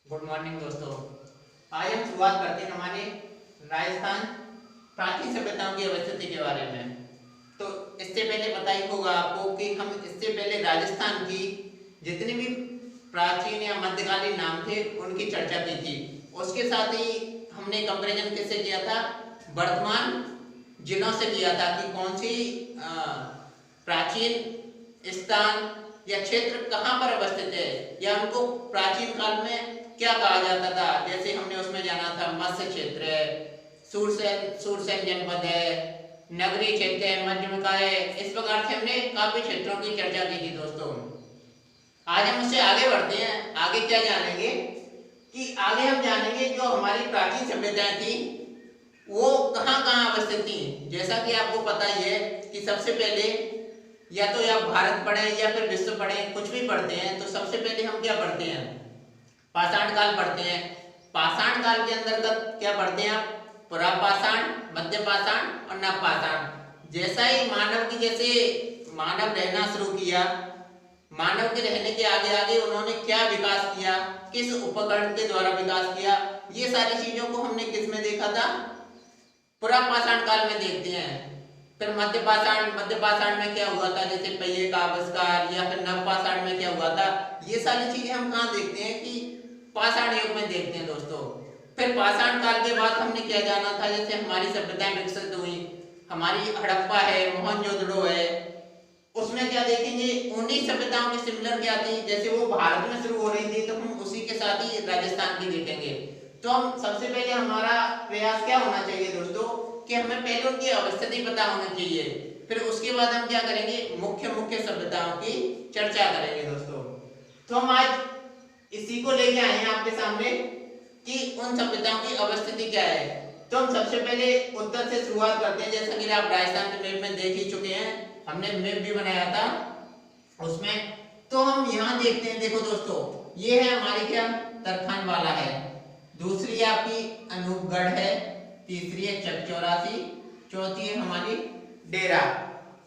Good morning दोस्तों। आज हम शुरुआत करते हैं हमारे राजस्थान प्राचीन सभ्यताओं की अवस्थिति के बारे में। तो इससे पहले पता ही होगा आपको कि हम इससे पहले राजस्थान की जितने भी प्राचीन या मध्यकालीन नाम थे उनकी चर्चा की थी। उसके साथ ही हमने कंपैरिजन किससे किया था, वर्तमान जिलों से किया था कि कौन सी प्राचीन स्थान या क्षेत्र कहाँ पर अवस्थित है या उनको प्राचीन काल में क्या कहा जाता था। जैसे हमने उसमें जाना था मत्स्य क्षेत्र है, सूरसेन जनपद है, नगरी क्षेत्र है, मध्यमका है। इस प्रकार से हमने काफी क्षेत्रों की चर्चा की थी दोस्तों। आज हम उससे आगे बढ़ते हैं। आगे क्या जानेंगे कि आगे हम जानेंगे जो हमारी प्राचीन सभ्यताएं थी वो कहाँ कहाँ अवस्थित थी। जैसा कि आपको पता ही है कि सबसे पहले या तो आप भारत पढ़े या फिर विश्व पढ़े, कुछ भी पढ़ते हैं तो सबसे पहले हम क्या पढ़ते हैं, पाषाण काल पढ़ते हैं। पाषाण काल के अंतर्गत क्या पढ़ते हैं आप, पुरापाषाण, मध्य पाषाण और नवपाषाण। जैसा ही मानव रहना शुरू किया, मानव के रहने के आगे आगे उन्होंने क्या विकास किया, किस उपकरण के द्वारा विकास किया, ये सारी चीजों को हमने किस में देखा था, पुरापाषाण काल में देखते हैं। फिर मध्य पाषाण में क्या हुआ था, जैसे पहिए का आविष्कार, या फिर नवपाषाण में क्या हुआ था, ये सारी चीजें हम कहाँ देखते हैं कि पाषाण युग में देखते हैं दोस्तों। फिर पाषाण काल के बाद हमने क्या जाना था, जैसे हमारी सभ्यताएं विकसित हुई, हमारी हड़प्पा है, मोहनजोदड़ो है, उसमें क्या देखेंगे, उन्हीं सभ्यताओं की सिमिलर क्या थी, जैसे वो भारत में शुरू हो रही थी तो हम उसी के साथ ही राजस्थान की देखेंगे। तो हम सबसे पहले हमारा प्रयास क्या होना चाहिए दोस्तों कि हमें पहले उनकी अवस्थिति पता होनी चाहिए। फिर उसके बाद हम क्या करेंगे, मुख्य मुख्य सभ्यताओं की चर्चा करेंगे दोस्तों। तो हम आज इसी को लेके आए हैं आपके सामने कि उन सभ्यताओं की अवस्थिति क्या है। तो हम सबसे पहले उत्तर से शुरुआत करते हैं। जैसा कि आप राजस्थान के मैप में देख ही चुके हैं, हमने मैप भी बनाया था उसमें। तो हम यहाँ देखते हैं, देखो दोस्तों, ये है हमारी क्या, तरखान वाला है, दूसरी आपकी अनूपगढ़ है, तीसरी है चकचौरासी, चौथी है हमारी डेरा।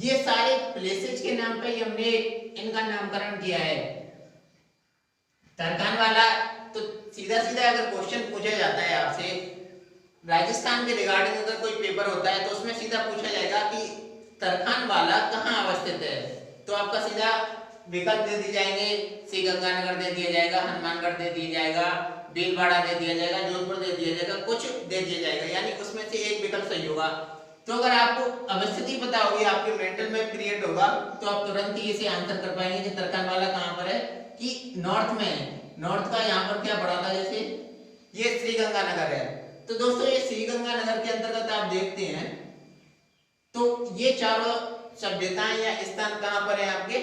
ये सारे प्लेसेस के नाम पे हमने इनका नामकरण किया है। तरखान वाला, तो सीधा सीधा अगर क्वेश्चन पूछा जाता है आपसे राजस्थान के रिगार्डिंग, अगर कोई पेपर होता है तो उसमें सीधा पूछा जाएगा कि तरखान वाला कहाँ अवस्थित है, तो आपका सीधा विकल्प दे दिए जाएंगे, श्री गंगानगर दे दिया जाएगा, हनुमानगढ़ दे दिया जाएगा, भीलवाड़ा दे दिया जाएगा, जोधपुर दे दिया जाएगा, कुछ दे दिया जाएगा, यानी उसमें से एक विकल्प सही होगा। तो अगर आपको अवस्थिति पता होगी, आपके मेंटल मैप क्रिएट होगा, तो आप तुरंत ही इसे आंसर कर पाएंगे कि तरखान वाला कहाँ पर है, कि नॉर्थ में है। नॉर्थ का यहाँ पर क्या पड़ा था, जैसे ये श्री गंगानगर है। तो दोस्तों ये श्री गंगानगर के अंतर्गत आप देखते हैं तो ये चारों सभ्यताएं या स्थान कहाँ पर है आपके,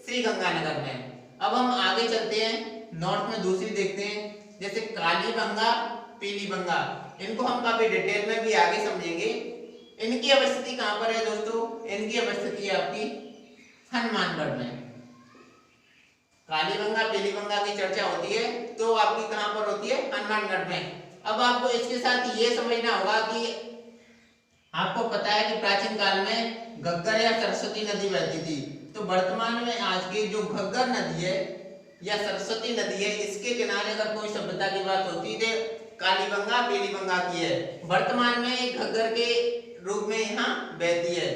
श्री गंगानगर में। अब हम आगे चलते हैं, नॉर्थ में दूसरी देखते हैं, जैसे कालीबंगा, पीलीबंगा, इनको हम काफी डिटेल में भी आगे समझेंगे। इनकी अवस्थिति कहाँ पर है दोस्तों, इनकी अवस्थिति आपकी हनुमानगढ़ में। कालीबंगा पीलीबंगा की चर्चा होती है तो आपकी कहाँ पर होती है, हनुमानगढ़ में। अब आपको इसके साथ ये समझना होगा कि आपको पता है कि प्राचीन काल में घग्गर या सरस्वती नदी बहती थी, तो वर्तमान में आज की जो घग्गर नदी है या सरस्वती नदी है, इसके किनारे अगर कोई सभ्यता की बात होती है कालीबंगा पीलीबंगा की है। वर्तमान में घग्गर के रूप में यहाँ बहती है।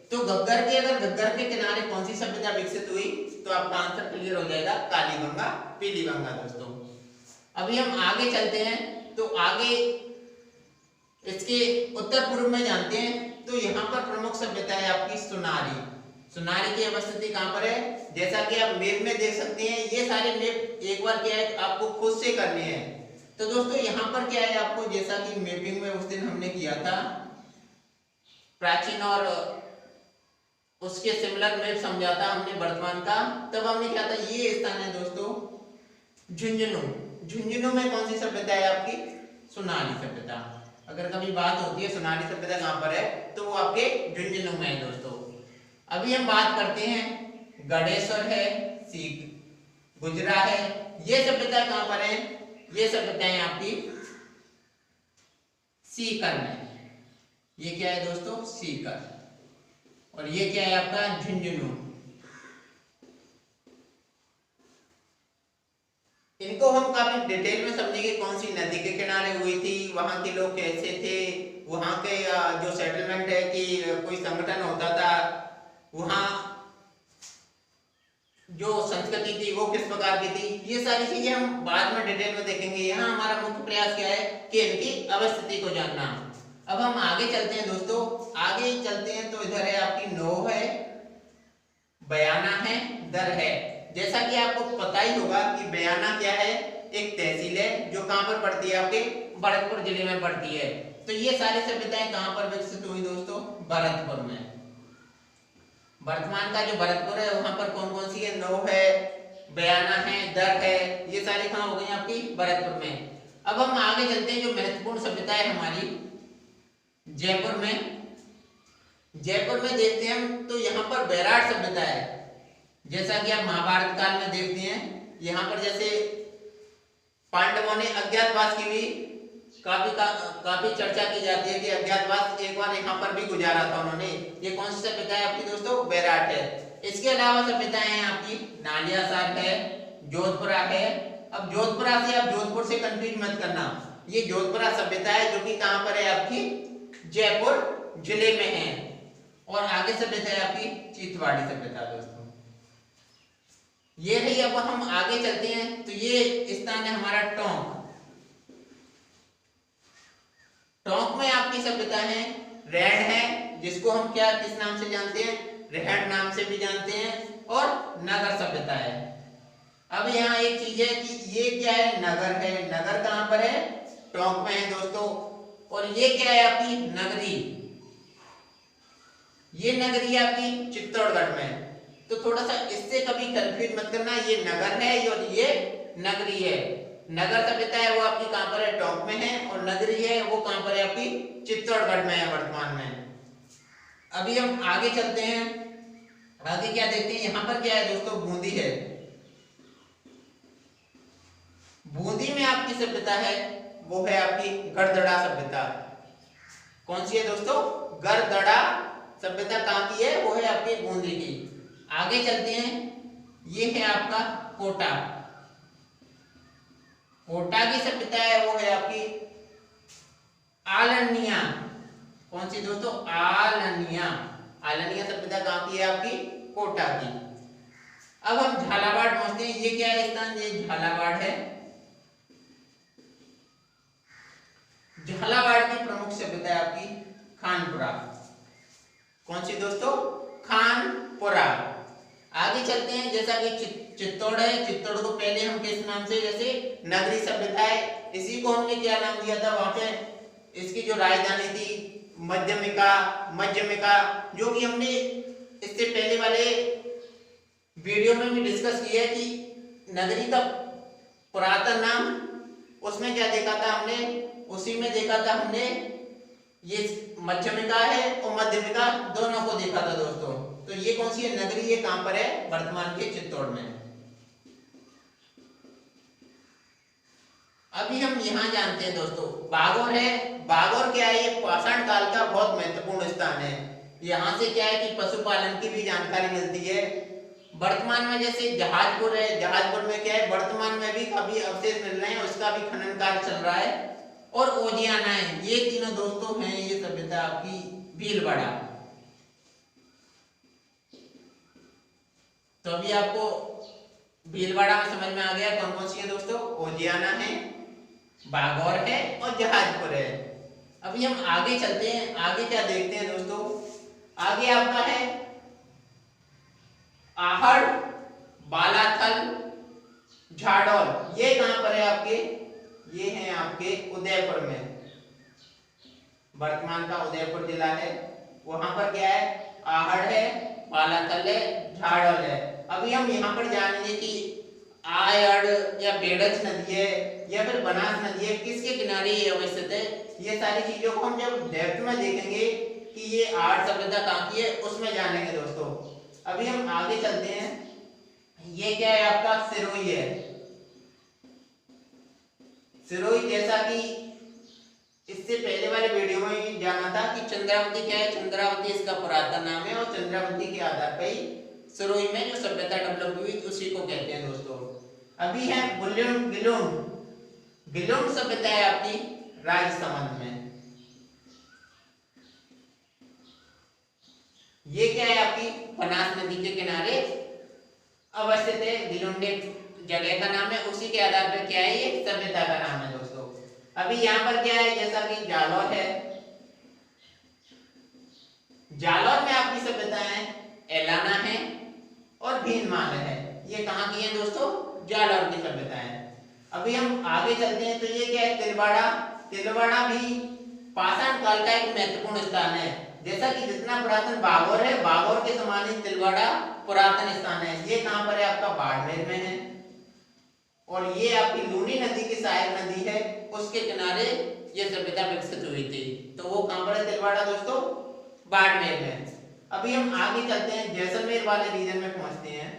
तो घग्गर के किनारे कौन सी सभ्यता विकसित हुई, तो आपका आंसर क्लियर हो जाएगा, कालीबंगा पीलीबंगा दोस्तों। अभी हम आगे चलते हैं, तो आगे इसके उत्तर पूर्व में जानते हैं। तो यहाँ पर प्रमुख सभ्यता है आपकी सुनारी। सुनारी की अवस्थिति कहाँ पर है, जैसा कि आप मैप में देख सकते हैं, ये सारे मैप एक बार क्या है आपको खुद से करने हैं। तो दोस्तों यहाँ पर क्या है, आपको जैसा कि मैपिंग में उस दिन हमने किया था, प्राचीन और उसके सिमिलर मैप समझा था हमने वर्तमान का, तब हमने क्या था, ये स्थान है दोस्तों झुंझुनू। झुंझुनू में कौन सी सभ्यता है आपकी, सुनारी सभ्यता। अगर कभी बात होती है सुनारी सभ्यता कहाँ पर है, तो वो आपके झुंझुनू में है दोस्तों। अभी हम बात करते हैं गढ़ेश्वर है, सीख गुजरा है, ये सभ्यता कहाँ पर है, ये सभ्यताएं आपकी सीकर में। ये क्या है दोस्तों, सीकर। और ये क्या है आपका झुंझुनू। इनको हम काफी डिटेल में समझेंगे, कौन सी नदी के किनारे हुई थी, वहां के लोग कैसे थे, वहां के जो सेटलमेंट है कि कोई संगठन होता था, वहां जो संस्कृति थी वो किस प्रकार की थी, ये सारी चीजें हम बाद में डिटेल में देखेंगे। यहाँ हमारा मुख्य प्रयास क्या है कि इनकी अवस्थिति को जानना। अब हम आगे चलते हैं दोस्तों, आगे चलते हैं तो इधर है आपकी नोह है, बयाना है, दर है। जैसा कि आपको पता ही होगा कि बयाना क्या है, एक तहसील है जो कहां पर पड़ती है, आपके भरतपुर जिले में पड़ती है। तो ये सारी सभ्यताएं कहां पर विकसित हुई दोस्तों, भरतपुर में। वर्तमान का जो भरतपुर है वहां पर कौन कौन सी है, नोह है, बयाना है, दर है, ये सारी कहां हो गई आपकी भरतपुर में। अब हम आगे चलते हैं, जो महत्वपूर्ण सभ्यता है हमारी जयपुर में। जयपुर में देखते हैं हम तो यहाँ पर बैराट सभ्यता है। जैसा कि आप महाभारत काल में देखते हैं, यहाँ पर जैसे पांडवों ने अज्ञातवास की भी काफी चर्चा की जाती है कि अज्ञातवास एक बार यहाँ पर भी गुजारा था उन्होंने। ये कौन सी सभ्यता है आपकी दोस्तों, बैराट है। इसके अलावा सभ्यताएं हैं आपकी नालियासार है, जोधपुरा है। अब जोधपुरा से आप जोधपुर से कंफ्यूज मत करना, ये जोधपुरा सभ्यता है जो कि कहां पर है, आपकी जयपुर जिले में है। और आगे सभ्यता है आपकी चीतवाड़ी सभ्यता दोस्तों, ये रही। अब हम आगे चलते हैं तो ये स्थान है हमारा टोंक। टोंक में आपकी सभ्यता है रेड है, जिसको हम क्या किस नाम से जानते हैं, रेहड़ नाम से भी जानते हैं, और नगर सभ्यता है। अब यहाँ एक चीज है कि ये क्या है, नगर है। नगर कहां पर है, टोंक में है दोस्तों। और ये क्या है आपकी नगरी, ये नगरी है आपकी चित्तौड़गढ़ में। तो थोड़ा सा इससे कभी कंफ्यूज मत करना, ये नगर है और ये नगरी है। नगर सभ्यता है वो आपकी कहां पर है, टोंक में है, और नगरी है वो कहां पर है, आपकी चित्तौड़गढ़ में है वर्तमान में। अभी हम आगे चलते हैं, आगे क्या देखते हैं, यहां पर क्या है दोस्तों, बूंदी है। बूंदी में आपकी सभ्यता है वो है आपकी गड़दड़ा सभ्यता। कौन सी है दोस्तों, गड़दड़ा सभ्यता कहां की है, वो है आपकी बूंदी की। आगे चलते हैं, ये है आपका कोटा। कोटा की सभ्यता है वो है आपकी आलनिया। कौन सी दोस्तों, आलनिया। आलनिया सभ्यता कहां की है, आपकी कोटा की। अब हम झालावाड़ पहुंचते हैं, ये क्या है स्थान, ये झालावाड़ है। झालावाड़ की प्रमुख सभ्यता है आपकी खानपुरा। कौन सी दोस्तों, खानपुरा। आगे चलते हैं, जैसा कि चित्तौड़ है, चित्तौड़ को पहले हम किस नाम से, जैसे नगरी सभ्यता है, इसी को हमने क्या नाम दिया था वहां पे, इसकी जो राजधानी थी मध्यमिका, जो कि हमने इससे पहले वाले वीडियो में भी डिस्कस किया है कि नगरी का पुरातन नाम, उसमें क्या देखा था हमने, उसी में देखा था हमने ये मध्यमिका है और मध्यमिका दोनों को देखा था दोस्तों। तो ये कौन सी है नगरी, ये कहां पर है, वर्तमान के चित्तौड़ में। अभी हम यहां जानते हैं दोस्तों बागौर है। बागौर क्या है, ये पाषाण काल का बहुत महत्वपूर्ण स्थान है। यहाँ से क्या है कि पशुपालन की भी जानकारी मिलती है। वर्तमान में जैसे जहाजपुर है, जहाजपुर में क्या है, वर्तमान में भी काफी अवशेष मिल रहे हैं, उसका भी खनन कार्य चल रहा है। और ओजियाना है, ये तीनों दोस्तों हैं ये सभ्यता आपकी भीलवाड़ा। तो अभी आपको भीलवाड़ा में समझ में आ गया कौन कौन सी है दोस्तों, ओजियाना है, बागौर है और जहाजपुर है। अभी हम आगे चलते हैं, आगे क्या देखते हैं दोस्तों, आगे आपका है आहड़, बालाथल, झाडोल। ये कहां पर है आपके, ये है आपके उदयपुर में। वर्तमान का उदयपुर जिला है, वहां पर क्या है, आहड़ है, बालाथल है, झाडोल है। अभी हम यहाँ पर जानेंगे कि आयड़ या बेड़च नदी है या फिर बनास नदी है, किसके किनारे ये अवस्थित है। ये सारी चीजों को हम जब डेप्थ में देखेंगे कि ये आर्ट सभ्यता कहाँ की है, उसमें जानेंगे दोस्तों। अभी हम आगे चलते हैं, ये क्या है आपका सिरोही है। सिरोही जैसा कि इससे पहले वाले वीडियो में जाना था कि चंद्रावती क्या है, चंद्रावती इसका पुरातन नाम है और चंद्रावती के आधार पर ही सिरोही में जो सभ्यता डेवलप हुई उसी को कहते हैं दोस्तों। अभी है गिलुंड गिलुंड गिलुंड सभ्यता है आपकी राजसमंद में। ये क्या है आपकी बनास नदी के किनारे अवस्थित है। गिलुंड एक जगह का नाम है, उसी के आधार पर क्या है ये सभ्यता का नाम है दोस्तों। अभी यहाँ पर क्या है जैसा कि जालौर है, जालौर में आपकी सभ्यताएं एलाना है और भीनमाल है। ये कहाँ की है दोस्तों, जालौर की सभ्यताएं। अभी हम आगे चलते हैं तो ये क्या है तिलवाड़ा। तिलवाड़ा भी पाषाण काल का एक महत्वपूर्ण स्थान है। जैसा कि जितना पुरातन बागौर है, बागौर के समान ही तिलवाड़ा पुरातन स्थान है। ये कहाँ पर है आपका बाड़मेर में है और ये आपकी लूनी नदी की सहायक नदी है, उसके किनारे ये सभ्यता विकसित हुई थी। तो वो कहाँ पर है तिलवाड़ा दोस्तों, बाड़मेर में। अभी हम आगे चलते हैं जैसलमेर वाले रीजन में पहुंचते हैं।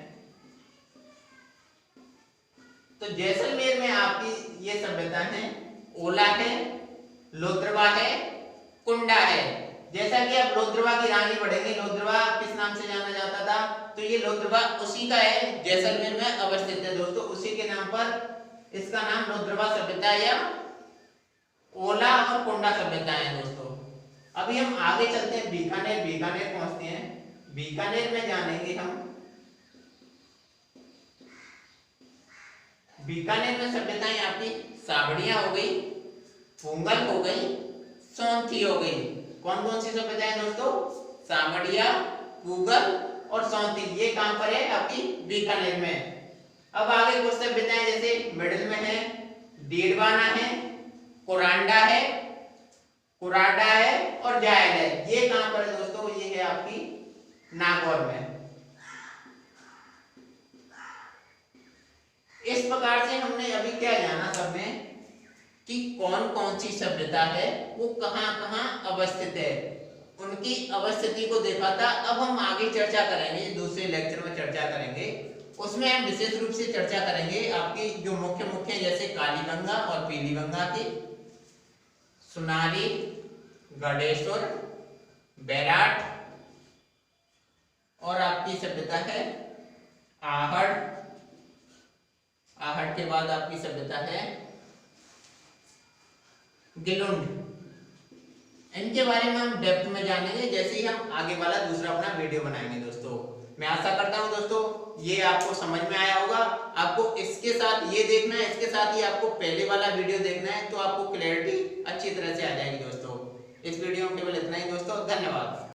तो जैसलमेर में आपकी ये सभ्यता है ओला है, लोद्रवा है, कुंडा है। जैसा कि आप लोद्रवा की रानी पढ़ेंगे, लोद्रवा किस नाम से जाना जाता था, तो ये लोद्रवा उसी का है, जैसलमेर में अवस्थित है दोस्तों। उसी के नाम पर इसका नाम लोद्रवा सभ्यता या ओला और कुंडा सभ्यता है दोस्तों। अभी हम आगे चलते हैं बीकानेर। बीकानेर पहुंचते हैं। बीकानेर में जानेंगे हम बीकानेर में सभ्यताएं आपकी सावड़ियां हो गई, पोंगल हो गई, सोंथी हो गई। कौन कौन सी सभ्यताएं दोस्तों, सावड़िया, पूगल और सोंथी। ये कहां पर है आपकी बीकानेर में। अब आगे कुछ सभ्यताएं जैसे मिडिल में है डीडवाना है, कोरांडा है, कुराडा है और जायल है। ये कहां पर है दोस्तों, ये है आपकी नागौर में। इस प्रकार से हमने अभी क्या जाना सब में कि कौन कौन सी सभ्यता है वो कहां कहां अवस्थित है, उनकी अवस्थिति को देखा था। अब हम आगे चर्चा करेंगे, दूसरे लेक्चर में चर्चा करेंगे। उसमें हम विशेष रूप से चर्चा करेंगे आपकी जो मुख्य जैसे कालीगंगा और पीलीगंगा की, सुनारी, गढ़ेश्वर, बैराट और आपकी सभ्यता है आहड़। आहड़ के बाद आपकी सभ्यता है गिलुंड। इनके बारे में हम डेप्थ में जानेंगे जैसे ही हम आगे वाला दूसरा अपना वीडियो बनाएंगे दोस्तों। मैं आशा करता हूं दोस्तों ये आपको समझ में आया होगा। आपको इसके साथ ये देखना है, इसके साथ ही आपको पहले वाला वीडियो देखना है, तो आपको क्लैरिटी अच्छी तरह से आ जाएगी दोस्तों। इस वीडियो में केवल इतना ही दोस्तों, धन्यवाद।